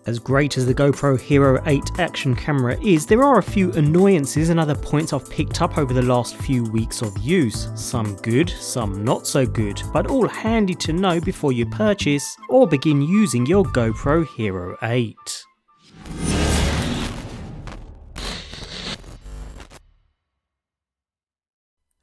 As great as the GoPro Hero 8 action camera is, there are a few annoyances and other points I've picked up over the last few weeks of use. Some good, some not so good, but all handy to know before you purchase or begin using your GoPro Hero 8.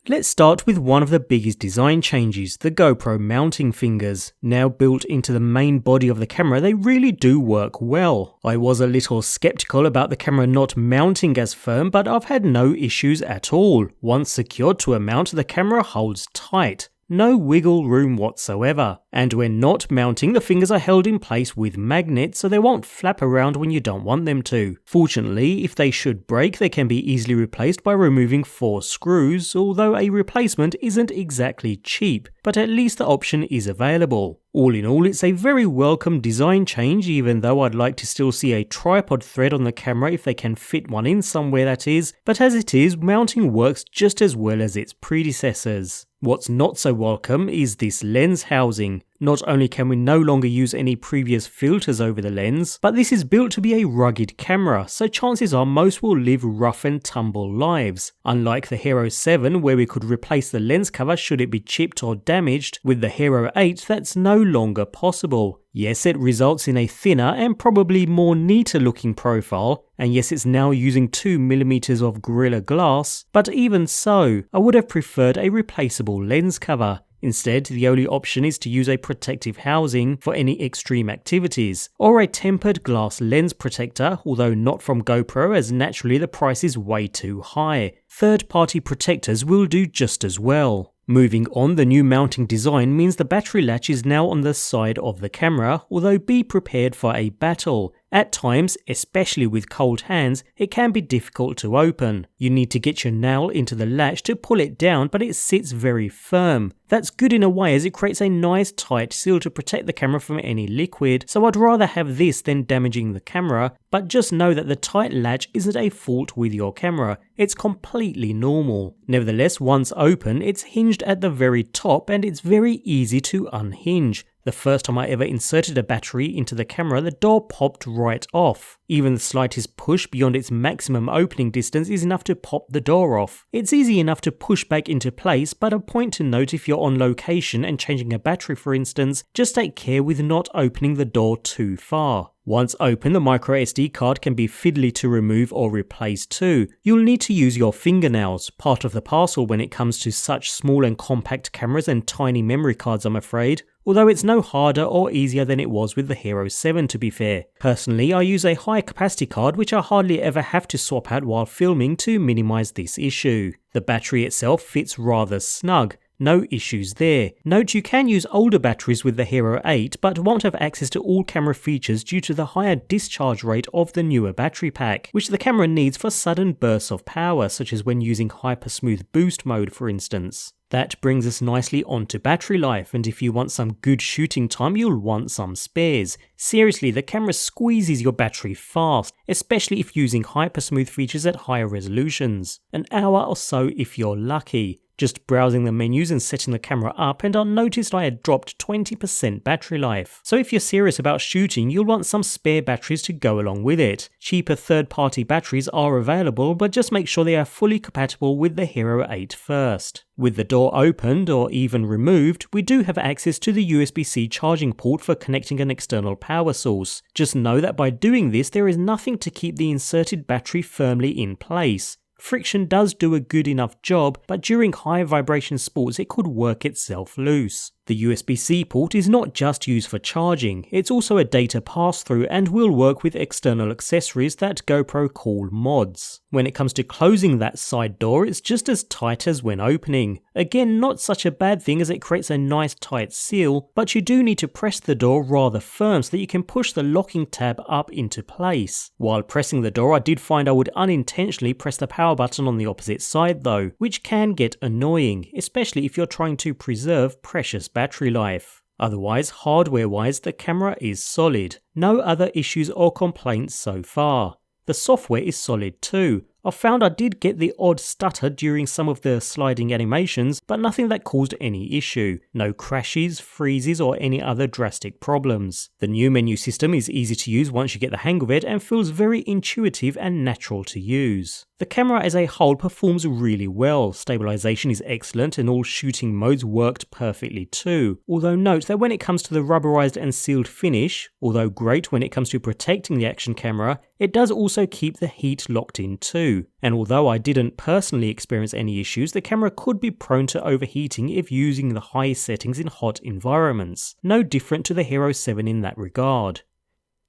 Let's start with one of the biggest design changes, the GoPro mounting fingers. Now built into the main body of the camera, they really do work well. I was a little skeptical about the camera not mounting as firm, but I've had no issues at all. Once secured to a mount, the camera holds tight. No wiggle room whatsoever. And when not mounting, the fingers are held in place with magnets so they won't flap around when you don't want them to. Fortunately, if they should break, they can be easily replaced by removing 4 screws, although a replacement isn't exactly cheap, but at least the option is available. All in all, it's a very welcome design change, even though I'd like to still see a tripod thread on the camera if they can fit one in somewhere, that is, but as it is, mounting works just as well as its predecessors. What's not so welcome is this lens housing. Not only can we no longer use any previous filters over the lens, but this is built to be a rugged camera, so chances are most will live rough and tumble lives. Unlike the Hero 7, where we could replace the lens cover should it be chipped or damaged, with the Hero 8 that's no longer possible. Yes, it results in a thinner and probably more neater looking profile, and yes, it's now using 2mm of Gorilla Glass, but even so, I would have preferred a replaceable lens cover. Instead, the only option is to use a protective housing for any extreme activities, or a tempered glass lens protector, although not from GoPro as naturally the price is way too high. Third-party protectors will do just as well. Moving on, the new mounting design means the battery latch is now on the side of the camera, although be prepared for a battle. At times, especially with cold hands, it can be difficult to open. You need to get your nail into the latch to pull it down, but it sits very firm. That's good in a way as it creates a nice tight seal to protect the camera from any liquid, so I'd rather have this than damaging the camera, but just know that the tight latch isn't a fault with your camera, it's completely normal. Nevertheless, once open, it's hinged at the very top and it's very easy to unhinge. The first time I ever inserted a battery into the camera, the door popped right off. Even the slightest push beyond its maximum opening distance is enough to pop the door off. It's easy enough to push back into place, but a point to note if you're on location and changing a battery for instance, just take care with not opening the door too far. Once open, the microSD card can be fiddly to remove or replace too. You'll need to use your fingernails, part of the parcel when it comes to such small and compact cameras and tiny memory cards, I'm afraid. Although it's no harder or easier than it was with the Hero 7 to be fair. Personally, I use a high capacity card which I hardly ever have to swap out while filming to minimize this issue. The battery itself fits rather snug. No issues there. Note you can use older batteries with the Hero 8 but won't have access to all camera features due to the higher discharge rate of the newer battery pack, which the camera needs for sudden bursts of power such as when using HyperSmooth boost mode for instance. That brings us nicely onto battery life, and if you want some good shooting time you'll want some spares. Seriously, the camera squeezes your battery fast, especially if using HyperSmooth features at higher resolutions. An hour or so if you're lucky. Just browsing the menus and setting the camera up and I noticed I had dropped 20% battery life. So if you're serious about shooting, you'll want some spare batteries to go along with it. Cheaper third-party batteries are available, but just make sure they are fully compatible with the Hero 8 first. With the door opened or even removed, we do have access to the USB-C charging port for connecting an external power source. Just know that by doing this, there is nothing to keep the inserted battery firmly in place. Friction does do a good enough job, but during high vibration sports it could work itself loose. The USB-C port is not just used for charging, it's also a data pass-through and will work with external accessories that GoPro call mods. When it comes to closing that side door, it's just as tight as when opening. Again, not such a bad thing as it creates a nice tight seal, but you do need to press the door rather firm so that you can push the locking tab up into place. While pressing the door, I did find I would unintentionally press the power button on the opposite side though, which can get annoying, especially if you're trying to preserve precious battery life. Otherwise, hardware-wise, the camera is solid. No other issues or complaints so far. The software is solid too. I found I did get the odd stutter during some of the sliding animations, but nothing that caused any issue. No crashes, freezes, or any other drastic problems. The new menu system is easy to use once you get the hang of it and feels very intuitive and natural to use. The camera as a whole performs really well, stabilization is excellent and all shooting modes worked perfectly too. Although note that when it comes to the rubberized and sealed finish, although great when it comes to protecting the action camera, it does also keep the heat locked in too. And although I didn't personally experience any issues, the camera could be prone to overheating if using the highest settings in hot environments, no different to the Hero 7 in that regard.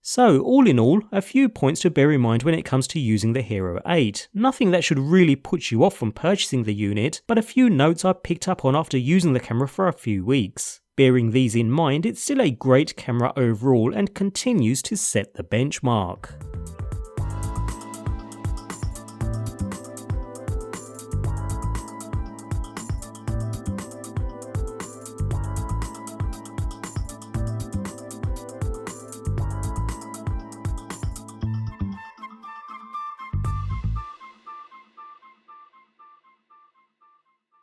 So, all in all, a few points to bear in mind when it comes to using the Hero 8. Nothing that should really put you off from purchasing the unit, but a few notes I picked up on after using the camera for a few weeks. Bearing these in mind, it's still a great camera overall and continues to set the benchmark.